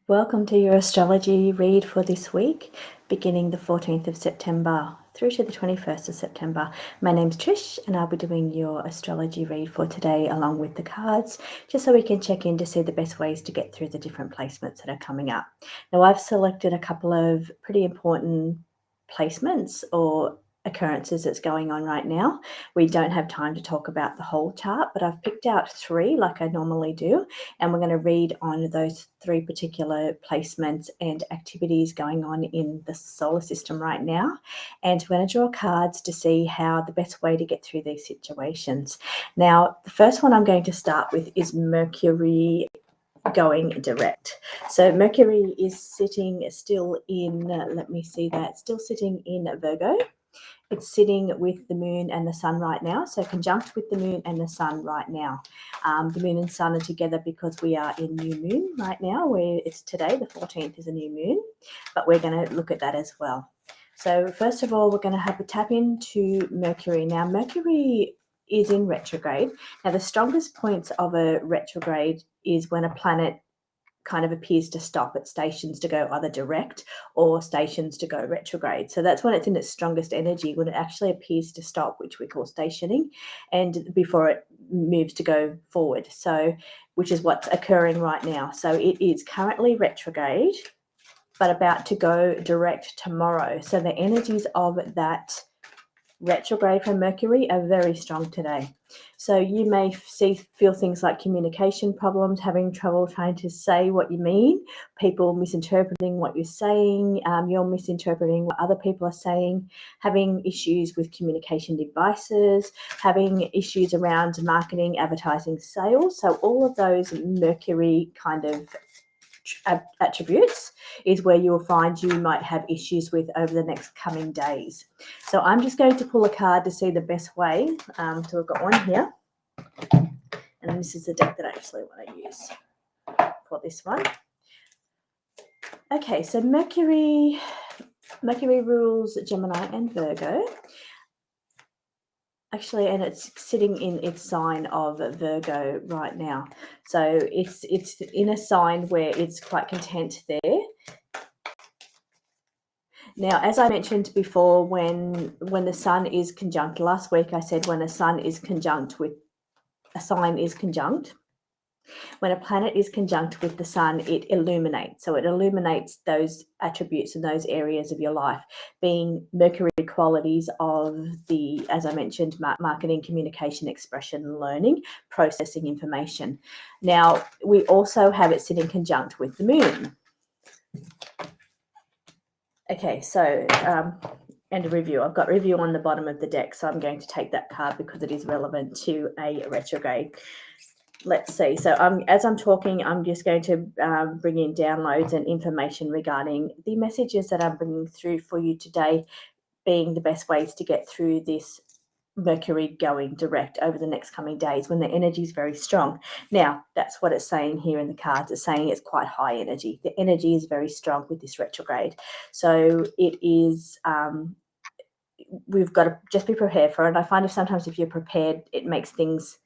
Welcome to your astrology read for this week, beginning the 14th of September through to the 21st of September. My name's Trish and I'll be doing your astrology read for today along with the cards, just so we can check in to see the best ways to get through the different placements that are coming up. Now, I've selected a couple of pretty important placements or occurrences that's going on right now. We don't have time to talk about the whole chart, but I've picked out three like I normally do, and we're going to read on those three particular placements and activities going on in the solar system right now. And we're going to draw cards to see how the best way to get through these situations. Now, the first one I'm going to start with is Mercury going direct. So Mercury is sitting still in, still sitting in Virgo. It's sitting with the moon and the sun right now, so conjunct with the moon and the sun right now. The moon and sun are together because we are in new moon right now, where it's today, the 14th is a new moon, but we're going to look at that as well. So first of all, we're going to have a tap into Mercury. Now, Mercury is in retrograde. Now, the strongest points of a retrograde is when a planet kind of appears to stop at stations to go either direct or stations to go retrograde. So that's when it's in its strongest energy, when it actually appears to stop, which we call stationing, and before it moves to go forward. So, which is what's occurring right now. So it is currently retrograde, but about to go direct tomorrow. So the energies of that retrograde from Mercury are very strong today. So you may feel things like communication problems, having trouble trying to say what you mean, people misinterpreting what you're saying, you're misinterpreting what other people are saying, having issues with communication devices, having issues around marketing, advertising, sales. So all of those Mercury kind of attributes is where you'll find you might have issues with over the next coming days. So I'm just going to pull a card to see the best way. So I've got one here, and this is the deck that I actually want to use for this one. Okay, so Mercury rules Gemini and Virgo. Actually, and it's sitting in its sign of Virgo right now. So it's in a sign where it's quite content there. Now, as I mentioned before, when the sun is conjunct, last week I said when a sun is conjunct with a sign is conjunct. When a planet is conjunct with the sun, it illuminates. So it illuminates those attributes and those areas of your life, being Mercury qualities of the, as I mentioned, marketing, communication, expression, learning, processing information. Now, we also have it sitting conjunct with the moon. Okay, so and a review. I've got review on the bottom of the deck, so I'm going to take that card because it is relevant to a retrograde. Let's see. So as I'm talking, I'm just going to bring in downloads and information regarding the messages that I'm bringing through for you today, being the best ways to get through this Mercury going direct over the next coming days when the energy is very strong. Now, that's what it's saying here in the cards. It's saying it's quite high energy. The energy is very strong with this retrograde. So it is, we've got to just be prepared for it. I find sometimes if you're prepared, it makes things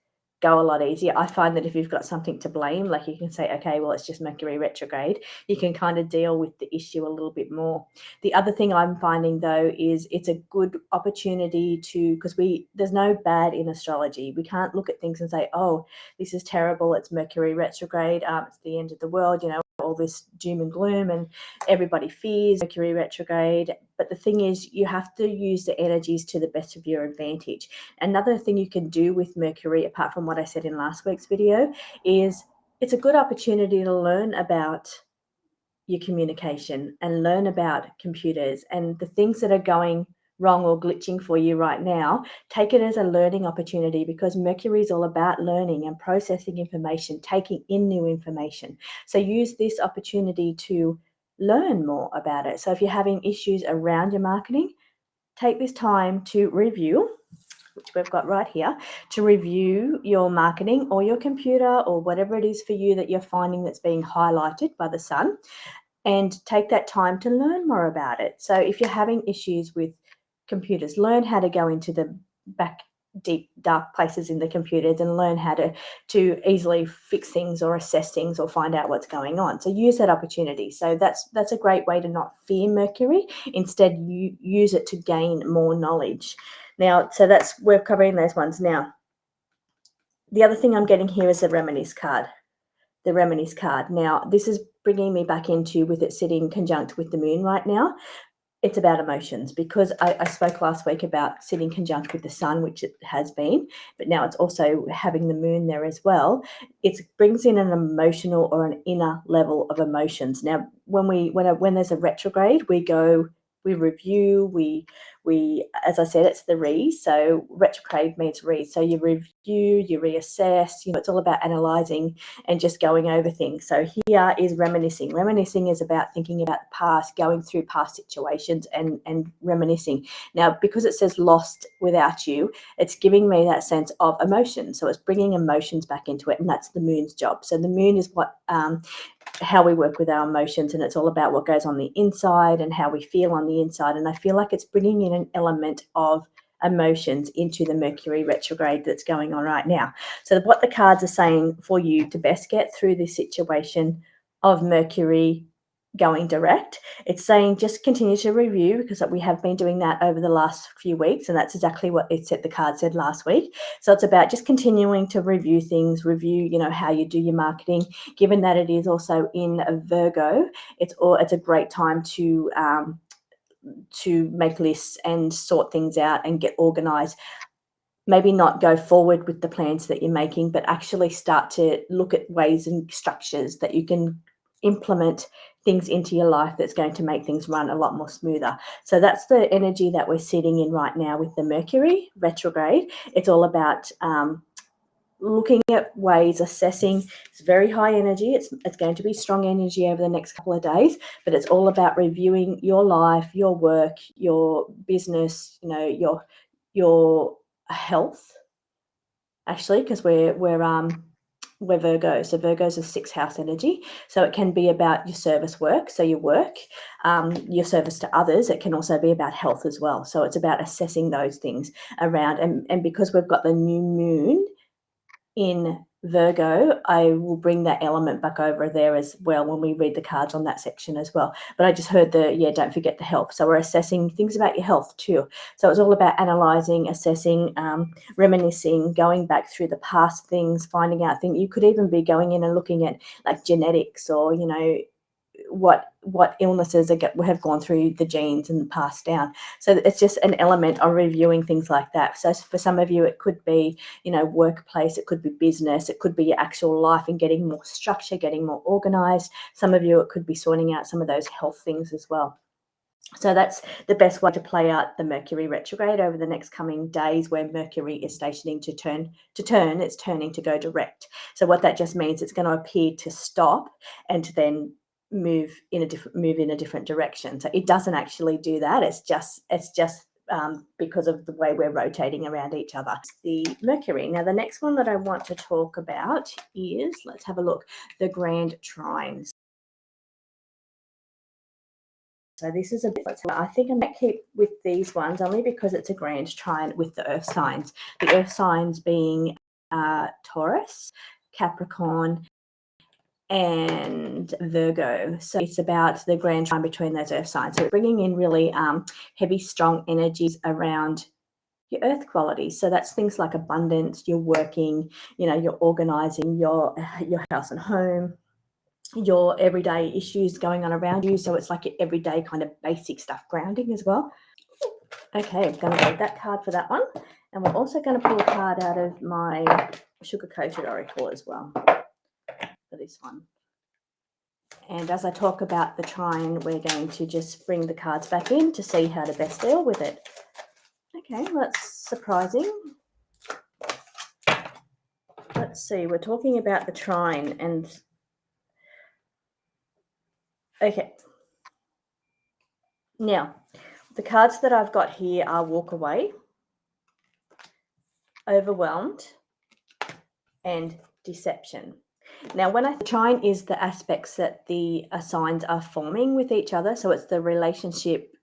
go a lot easier. I find that if you've got something to blame, like you can say, okay, well, it's just Mercury retrograde, you can kind of deal with the issue a little bit more. The other thing I'm finding, though, is it's a good opportunity to, because there's no bad in astrology. We can't look at things and say, oh, this is terrible, it's Mercury retrograde, it's the end of the world, all this doom and gloom, and everybody fears Mercury retrograde. But the thing is, you have to use the energies to the best of your advantage. Another thing you can do with Mercury, apart from what I said in last week's video, is it's a good opportunity to learn about your communication and learn about computers and the things that are going wrong or glitching for you right now. Take it as a learning opportunity, because Mercury is all about learning and processing information, taking in new information. So use this opportunity to learn more about it. So if you're having issues around your marketing, take this time to review, which we've got right here, to review your marketing or your computer or whatever it is for you that you're finding that's being highlighted by the sun, and take that time to learn more about it. So if you're having issues with computers, learn how to go into the back deep, dark places in the computers and learn how to easily fix things or assess things or find out what's going on. So use that opportunity. So that's a great way to not fear Mercury. Instead, you use it to gain more knowledge. Now, so we're covering those ones. Now, the other thing I'm getting here is the Reminisce card. The Reminisce card. Now, this is bringing me back into, with it sitting conjunct with the moon right now, it's about emotions, because I spoke last week about sitting conjunct with the sun, which it has been, but now it's also having the moon there as well. It brings in an emotional or an inner level of emotions. Now, when there's a retrograde, we review, we as I said, it's the so retrograde means so you review, you reassess, it's all about analyzing and just going over things. So here is reminiscing. Reminiscing is about thinking about the past, going through past situations and reminiscing. Now, because it says lost without you, it's giving me that sense of emotion. So it's bringing emotions back into it, and that's the moon's job. So the moon is how we work with our emotions, and it's all about what goes on the inside and how we feel on the inside. And I feel like it's bringing in an element of emotions into the Mercury retrograde that's going on right now. So what the cards are saying for you to best get through this situation of Mercury going direct, it's saying just continue to review, because we have been doing that over the last few weeks, and that's exactly what the card said last week. So it's about just continuing to review things, how you do your marketing. Given that it is also in a Virgo, it's a great time to make lists and sort things out and get organized. Maybe not go forward with the plans that you're making, but actually start to look at ways and structures that you can implement things into your life that's going to make things run a lot more smoother. So that's the energy that we're sitting in right now with the Mercury retrograde. It's all about looking at ways, assessing. It's very high energy. It's going to be strong energy over the next couple of days, but it's all about reviewing your life, your work, your business, your health, actually, because we're Virgo. So Virgo's a 6th house energy. So it can be about your service work, so your work, your service to others. It can also be about health as well. So it's about assessing those things around. And because we've got the new moon in Virgo, I will bring that element back over there as well when we read the cards on that section as well. But I just heard don't forget the health. So we're assessing things about your health too. So it's all about analysing, assessing, reminiscing, going back through the past things, finding out things. You could even be going in and looking at like genetics, or, what illnesses have gone through the genes and passed down. So it's just an element of reviewing things like that. So for some of you, it could be, workplace, it could be business, it could be your actual life and getting more structure, getting more organized. Some of you, it could be sorting out some of those health things as well. So that's the best way to play out the Mercury retrograde over the next coming days, where Mercury is stationing to turn. It's turning to go direct. So what that just means, it's going to appear to stop and to then move in a different direction. So it doesn't actually do that. It's just because of the way we're rotating around each other. The Mercury. Now, the next one that I want to talk about is, let's have a look, the Grand Trine. So this is I think I might keep with these ones only because it's a Grand Trine with the earth signs. The earth signs being Taurus, Capricorn, and Virgo. So it's about the Grand Trine between those earth signs. So bringing in really heavy, strong energies around your earth qualities. So that's things like abundance, you're working, you're organizing your house and home, your everyday issues going on around you. So it's like your everyday kind of basic stuff, grounding as well. Okay, I'm going to read that card for that one. And we're also going to pull a card out of my sugar-coated oracle as well for this one. And as I talk about the trine, we're going to just bring the cards back in to see how to best deal with it. Okay, well, that's surprising. Let's see, we're talking about the trine and... Okay. Now, the cards that I've got here are walk away, overwhelmed, and deception. Now, the trine is the aspects that the signs are forming with each other. So it's the relationship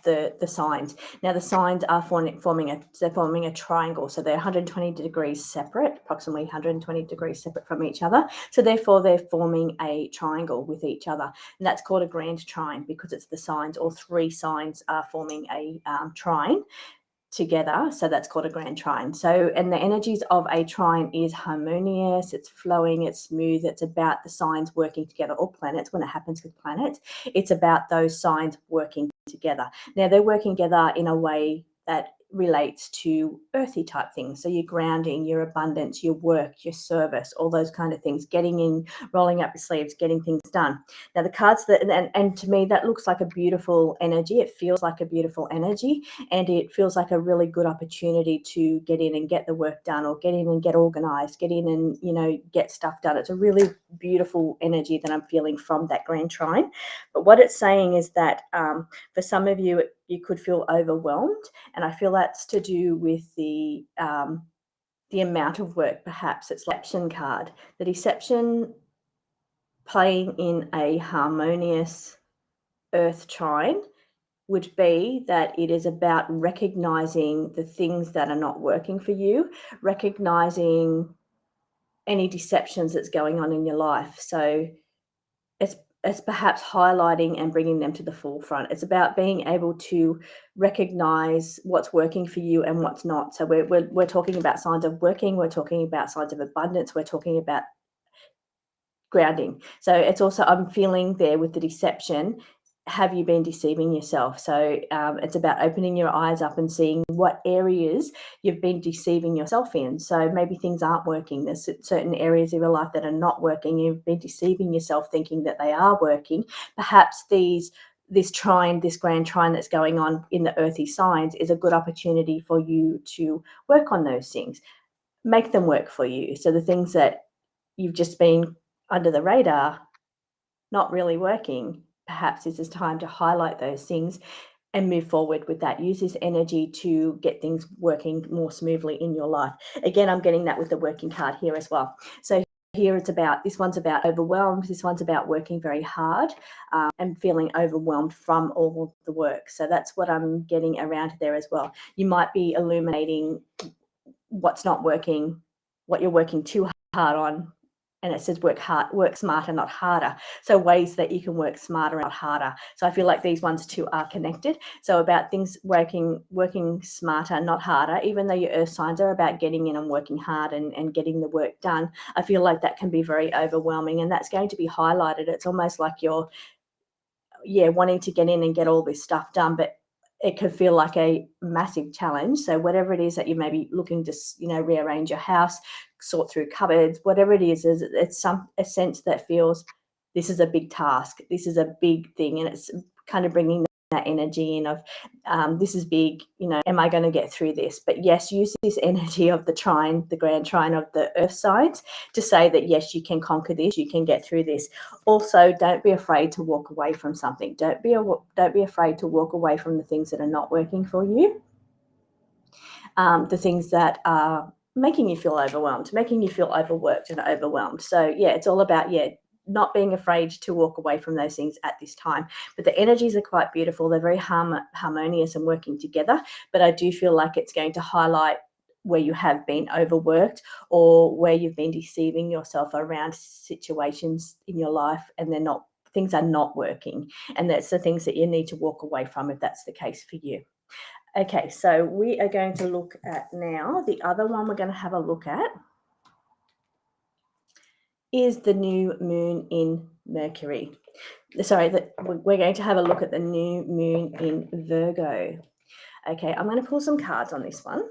the signs. Now the signs are forming a triangle, so they're 120 degrees separate, approximately 120 degrees separate from each other. So therefore they're forming a triangle with each other, and that's called a Grand Trine because it's the signs, or three signs are forming a trine together, so that's called a Grand Trine. So, and the energies of a trine is harmonious, it's flowing, it's smooth, it's about the signs working together, or planets. When it happens with planets, it's about those signs working together. Now they're working together in a way that relates to earthy type things, so your grounding, your abundance, your work, your service, all those kind of things, getting in, rolling up your sleeves, getting things done. Now the cards that, and to me that looks like a beautiful energy, it feels like a beautiful energy, and it feels like a really good opportunity to get in and get the work done, or get in and get organized, get in and, you know, get stuff done. It's a really beautiful energy that I'm feeling from that Grand Trine. But what it's saying is that for some of you, you could feel overwhelmed, and I feel that's to do with the amount of work. Perhaps it's the deception card, the deception playing in a harmonious earth trine would be that it is about recognizing the things that are not working for you, recognizing any deceptions that's going on in your life. So it's perhaps highlighting and bringing them to the forefront. It's about being able to recognize what's working for you and what's not. So we're talking about signs of working, we're talking about signs of abundance, we're talking about grounding. So it's also, I'm feeling there with the deception, have you been deceiving yourself? So it's about opening your eyes up and seeing what areas you've been deceiving yourself in. So maybe things aren't working. There's certain areas of your life that are not working. You've been deceiving yourself thinking that they are working. Perhaps this Grand Trine that's going on in the earthy signs is a good opportunity for you to work on those things, make them work for you. So the things that you've just been under the radar, not really working, perhaps this is time to highlight those things and move forward with that. Use this energy to get things working more smoothly in your life. Again, I'm getting that with the working card here as well. So here it's about, this one's about overwhelmed, this one's about working very hard and feeling overwhelmed from all of the work. So that's what I'm getting around there as well. You might be illuminating what's not working, what you're working too hard on. And it says work smarter, not harder. So ways that you can work smarter, not harder. So I feel like these ones two are connected. So about things working smarter, not harder, even though your earth signs are about getting in and working hard and getting the work done, I feel like that can be very overwhelming, and that's going to be highlighted. It's almost like you're, wanting to get in and get all this stuff done, but it could feel like a massive challenge. So whatever it is that you may be looking to, rearrange your house, sort through cupboards, whatever it is it's a sense that feels this is a big task, this is a big thing, and it's kind of bringing that energy in of this is big, am I going to get through this? But yes, use this energy of the Grand Trine of the earth signs to say that yes, you can conquer this, you can get through this. Also, don't be afraid to walk away from something. Don't be afraid to walk away from the things that are not working for you, the things that are making you feel overwhelmed, making you feel overworked and overwhelmed. So it's all about not being afraid to walk away from those things at this time. But the energies are quite beautiful. They're very harmonious and working together. But I do feel like it's going to highlight where you have been overworked, or where you've been deceiving yourself around situations in your life and things are not working. And that's the things that you need to walk away from if that's the case for you. Okay, so we are going to look at now, the other one we're going to have a look at is the new moon in Mercury. We're going to have a look at the new moon in Virgo. Okay, I'm going to pull some cards on this one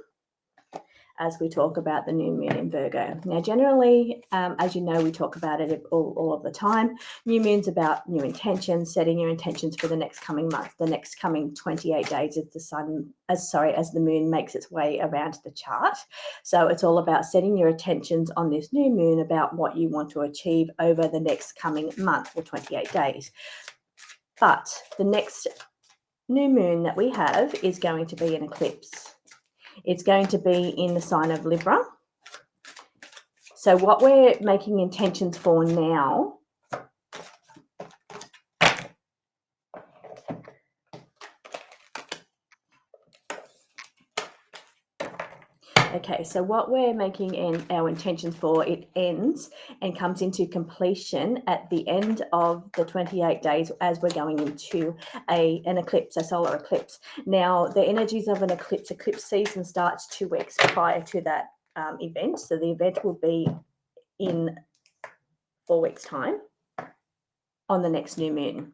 as we talk about the new moon in Virgo. Now, generally, as you know, we talk about it all of the time. New moon's about new intentions, setting your intentions for the next coming month, the next coming 28 days as the moon makes its way around the chart. So it's all about setting your intentions on this new moon about what you want to achieve over the next coming month or 28 days. But the next new moon that we have is going to be an eclipse. It's going to be in the sign of Libra. So what we're making intentions for now Okay, so what we're making in our intentions for, it ends and comes into completion at the end of the 28 days as we're going into an eclipse, a solar eclipse. Now, the energies of an eclipse season starts 2 weeks prior to that event. So the event will be in 4 weeks' time on the next new moon.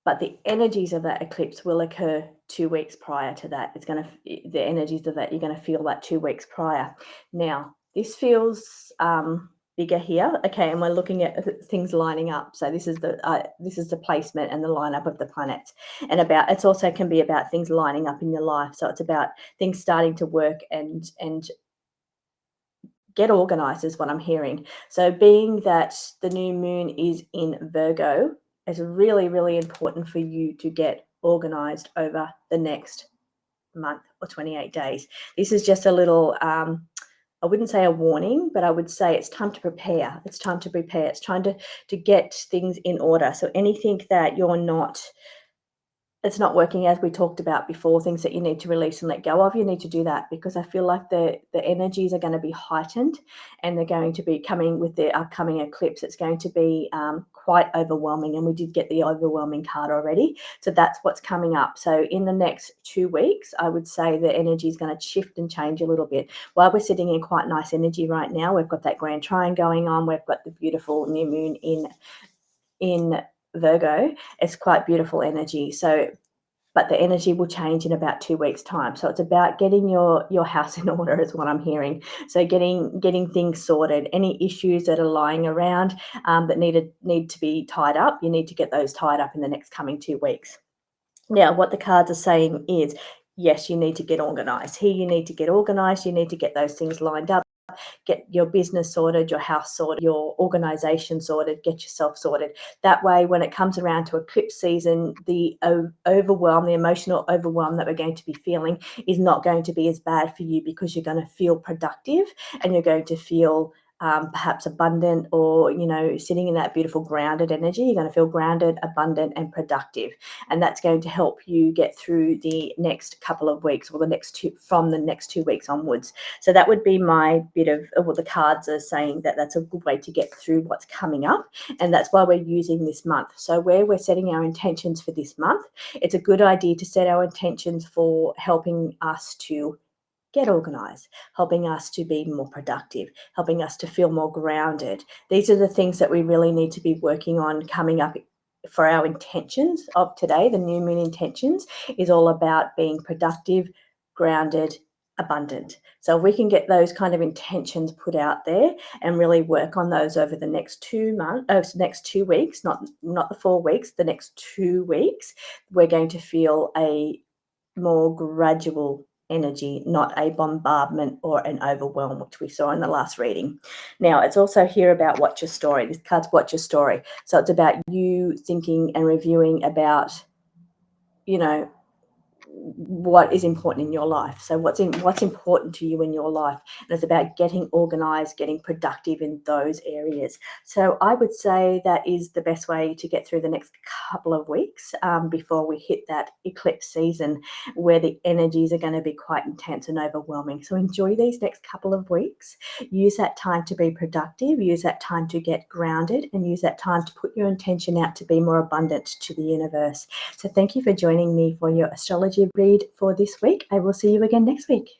But the energies of that eclipse will occur 2 weeks prior to that. The energies of that, you're going to feel that 2 weeks prior. Now, this feels bigger here. Okay, and we're looking at things lining up. So this is the placement and the lineup of the planets, and it's also can be about things lining up in your life. So it's about things starting to work and get organized is what I'm hearing. So being that the new moon is in Virgo, it's really, really important for you to get organized over the next month or 28 days. This is just a little, I wouldn't say a warning, but I would say it's time to prepare. It's time to prepare. It's trying to get things in order. So anything that it's not working as we talked about before, things that you need to release and let go of, you need to do that, because I feel like the energies are going to be heightened, and they're going to be coming with the upcoming eclipse. It's going to be quite overwhelming, and we did get the overwhelming card already. So that's what's coming up. So in the next 2 weeks, I would say the energy is going to shift and change a little bit. While we're sitting in quite nice energy right now, we've got that Grand Trine going on. We've got the beautiful new moon in Virgo. It's quite beautiful energy. So, but the energy will change in about 2 weeks' time. So it's about getting your house in order is what I'm hearing. So getting things sorted. Any issues that are lying around that need to be tied up, you need to get those tied up in the next coming 2 weeks. Now, what the cards are saying is, yes, you need to get organized. Here, you need to get organized. You need to get those things lined up. Get your business sorted, your house sorted, your organization sorted, get yourself sorted. That way, when it comes around to eclipse season, the overwhelm, the emotional overwhelm that we're going to be feeling is not going to be as bad for you, because you're going to feel productive and you're going to feel perhaps abundant, or sitting in that beautiful grounded energy. You're going to feel grounded, abundant, and productive, and that's going to help you get through the next couple of weeks, or from the next 2 weeks onwards. So that would be my bit of what the cards are saying, that's a good way to get through what's coming up, and that's why we're using this month. So where we're setting our intentions for this month, it's a good idea to set our intentions for helping us to get organized, helping us to be more productive, helping us to feel more grounded. These are the things that we really need to be working on coming up for our intentions of today. The new moon intentions is all about being productive, grounded, abundant. So if we can get those kind of intentions put out there and really work on those over the next 2 weeks, not the 4 weeks, the next 2 weeks, we're going to feel a more gradual energy, not a bombardment or an overwhelm, which we saw in the last reading. Now, it's also here about watch your story. This card's watch your story. So it's about you thinking and reviewing about, what is important in your life. So what's important to you in your life, and it's about getting organized, getting productive in those areas. So I would say that is the best way to get through the next couple of weeks before we hit that eclipse season, where the energies are going to be quite intense and overwhelming. So enjoy these next couple of weeks. Use that time to be productive, use that time to get grounded, and use that time to put your intention out to be more abundant to the universe. So thank you for joining me for your astrology read for this week. I will see you again next week.